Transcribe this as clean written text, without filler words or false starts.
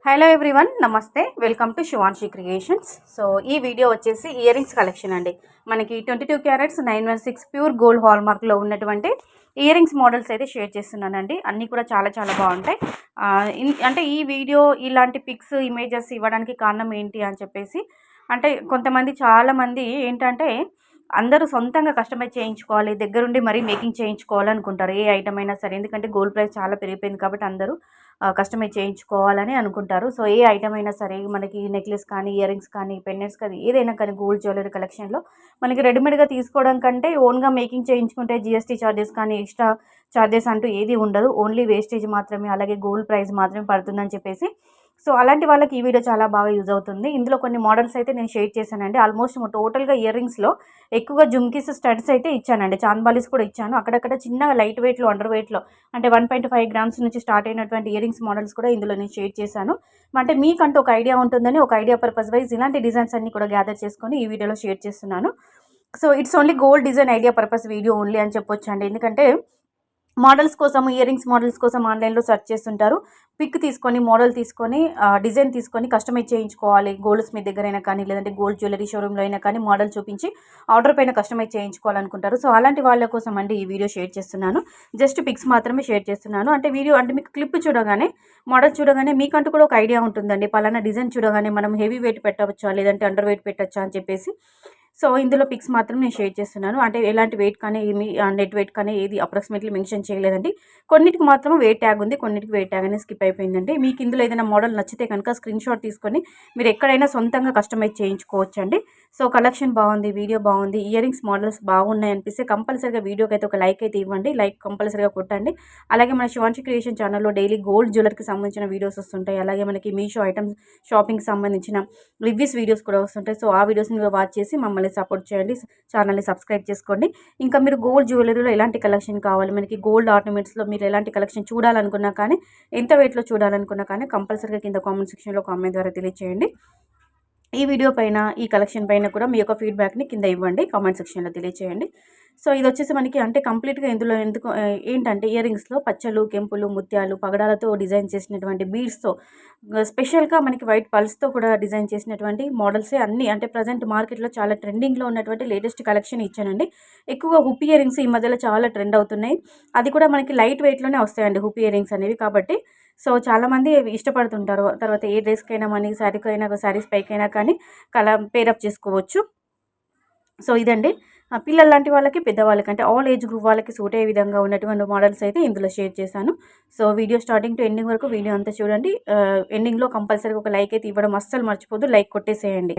Hello everyone, నమస్తే. Welcome to Shivanshi creations. So ఈ video వచ్చేసి ఇయర్ రింగ్స్ కలెక్షన్ అండి. మనకి 22 క్యారెట్స్ 916 ప్యూర్ గోల్డ్ హాల్ మార్క్లో ఉన్నటువంటి ఇయర్ రింగ్స్ మోడల్స్ అయితే షేర్ చేస్తున్నానండి. అన్నీ కూడా చాలా చాలా బాగుంటాయి. అంటే ఈ వీడియో ఇలాంటి పిక్స్ ఇమేజెస్ ఇవ్వడానికి కారణం ఏంటి అని చెప్పేసి, అంటే కొంతమంది చాలామంది ఏంటంటే అందరూ సొంతంగా కస్టమైజ్ చేయించుకోవాలి, దగ్గరుండి మరీ మేకింగ్ చేయించుకోవాలనుకుంటారు ఏ ఐటమ్ అయినా సరే. ఎందుకంటే గోల్డ్ ప్రైస్ చాలా పెరిగిపోయింది కాబట్టి అందరూ కస్టమైజ్ చేయించుకోవాలని అనుకుంటారు. సో ఏ ఐటమ్ అయినా సరే, మనకి నెక్లెస్ కానీ, ఇయర్ రింగ్స్ కానీ, పెండెంట్స్ కానీ, ఏదైనా కానీ గోల్డ్ జ్యువెలరీ కలెక్షన్లో మనకి రెడీమేడ్గా తీసుకోవడం కంటే ఓన్గా మేకింగ్ చేయించుకుంటే జిఎస్టీ ఛార్జెస్ కానీ, ఎక్స్ట్రా ఛార్జెస్ అంటూ ఏది ఉండదు. ఓన్లీ వేస్టేజ్ మాత్రమే, అలాగే గోల్డ్ ప్రైస్ మాత్రమే పడుతుందని చెప్పేసి, సో అలాంటి వాళ్ళకి ఈ వీడియో చాలా బాగా యూజ్ అవుతుంది. ఇందులో కొన్ని మోడల్స్ అయితే నేను షేర్ చేశానండి. ఆల్మోస్ట్ టోటల్గా ఇయర్ రింగ్స్లో ఎక్కువగా జుమ్కీస్ స్టడ్స్ అయితే ఇచ్చానండి, చాంద్బాలీస్ కూడా ఇచ్చాను. అక్కడక్కడ చిన్నగా లైట్ వెయిట్లో, అండర్ వెయిట్లో అంటే 1.5 గ్రామ్స్ నుంచి స్టార్ట్ అయినటువంటి ఇయర్ రింగ్స్ మోడల్స్ కూడా ఇందులో నేను షేర్ చేశాను. అంటే మీకంటూ ఒక ఐడియా ఉంటుందని, ఒక ఐడియా పర్పస్ వైజ్ ఇలాంటి డిజైన్స్ అన్ని కూడా గ్యాదర్ చేసుకొని ఈ వీడియోలో షేర్ చేస్తున్నాను. So it's only gold design idea purpose video only అని చెప్పొచ్చండి. ఎందుకంటే మోడల్స్ కోసం, ఇయర్ రింగ్స్ మోడల్స్ కోసం ఆన్లైన్లో సెర్చ్ చేస్తుంటారు. పిక్ తీసుకొని, మోడల్ తీసుకొని, డిజైన్ తీసుకొని కస్టమైజ్ చేయించుకోవాలి. గోల్డ్ స్మిత్ దగ్గరైనా కానీ, లేదంటే గోల్డ్ జ్యువెలరీ షోరూంలో అయినా కానీ మోడల్ చూపించి ఆర్డర్ పైన కస్టమైజ్ చేయించుకోవాలనుకుంటారు. సో అలాంటి వాళ్ళ కోసం అండి ఈ వీడియో షేర్ చేస్తున్నాను. జస్ట్ పిక్స్ మాత్రమే షేర్ చేస్తున్నాను. అంటే వీడియో అంటే మీకు క్లిప్ చూడగానే, మోడల్ చూడగానే మీకంటూ కూడా ఒక ఐడియా ఉంటుందండి. పలానా డిజైన్ చూడగానే మనం హెవీ వెయిట్ పెట్టవచ్చా, లేదంటే అండర్ వెయిట్ పెట్టచ్చా అని చెప్పేసి. సో ఇందులో పిక్స్ మాత్రం నేను షేర్ చేస్తున్నాను. అంటే ఎలాంటి వెయిట్ కానీ, ఏమి నెట్ వెయిట్ కానీ ఏది అప్రాక్సిమేట్లీ మెన్షన్ చేయలేదండి. కొన్నిటికి మాత్రం వెయిట్ ట్యాగ్ ఉంది, కొన్నిటికి వెయిట్ ట్యాగ్ అనేది స్కిప్ అయిపోయిందండి. మీకు ఇందులో ఏదైనా మోడల్ నచ్చితే కనుక స్క్రీన్ షాట్ తీసుకొని మీరు ఎక్కడైనా సొంతంగా కస్టమైజ్ చేయించుకోవచ్చండి. సో కలెక్షన్ బాగుంది, వీడియో బాగుంది, ఇయర్ రింగ్స్ మోడల్స్ బాగున్నాయి అనిపిస్తే కంపల్సరీగా వీడియోకి అయితే ఒక లైక్ అయితే ఇవ్వండి. లైక్ కంపల్సరీగా కొట్టండి. అలాగే మన శివాన్షి క్రియేషన్ ఛానల్లో డైలీ గోల్డ్ జ్యువెలరీకి సంబంధించిన వీడియోస్ వస్తుంటాయి. అలాగే మనకి మీషో ఐటమ్స్ షాపింగ్కి సంబంధించిన రివ్యూస్ వీడియోస్ కూడా వస్తుంటాయి. సో ఆ వీడియోస్ని వాచ్ చేసి మమ్మల్ని సపోర్ట్ చేయండి. ఛానల్ని సబ్స్క్రైబ్ చేసుకోండి. ఇంకా మీరు గోల్డ్ జ్యువెలరీలో ఎలాంటి కలెక్షన్ కావాలి, మనకి గోల్డ్ ఆర్నమెంట్స్లో మీరు ఎలాంటి కలెక్షన్ చూడాలనుకున్నా కానీ, ఎంత వెయిట్లో చూడాలనుకున్నా కానీ కంపల్సరీగా కింద కామెంట్ సెక్షన్లో కామెంట్ ద్వారా తెలియచేయండి. ఈ వీడియో పైన, ఈ కలెక్షన్ పైన కూడా మీ యొక్క ఫీడ్బ్యాక్ని కింద ఇవ్వండి, కామెంట్ సెక్షన్లో తెలియచేయండి. సో ఇది వచ్చేసి మనకి అంటే కంప్లీట్గా ఇందులో ఎందుకు ఏంటంటే ఇయర్ రింగ్స్లో పచ్చలు, కెంపులు, ముత్యాలు, పగడాలతో డిజైన్ చేసినటువంటి బీడ్స్తో, స్పెషల్గా మనకి వైట్ పల్స్తో కూడా డిజైన్ చేసినటువంటి మోడల్సే అన్నీ. అంటే ప్రజెంట్ మార్కెట్లో చాలా ట్రెండింగ్లో ఉన్నటువంటి లేటెస్ట్ కలెక్షన్ ఇచ్చానండి. ఎక్కువగా హుప్ ఇయర్ రింగ్స్ ఈ మధ్యలో చాలా ట్రెండ్ అవుతున్నాయి. అది కూడా మనకి లైట్ వెయిట్లోనే వస్తాయండి హుప్ ఇయర్ రింగ్స్ అనేవి. కాబట్టి సో చాలామంది ఇష్టపడుతుంటారు. తర్వాత ఏ డ్రెస్కైనా, మనకి శారీకైనా, శారీస్ పైకైనా కానీ పేరప్ చేసుకోవచ్చు. సో ఇదండి పిల్లల లాంటి వాళ్ళకి, పెద్దవాళ్ళకి, అంటే ఆల్ ఏజ్ గ్రూప్ వాళ్ళకి సూట్ అయ్యే విధంగా ఉన్నటువంటి మోడల్స్ అయితే ఇందులో షేర్ చేశాను. So video starting to ending వరకు వీడియో అంతా చూడండి. ఎండింగ్లో కంపల్సరీగా ఒక లైక్ అయితే ఇవ్వడం అస్సలు మర్చిపోద్దు. లైక్ కొట్టేసేయండి.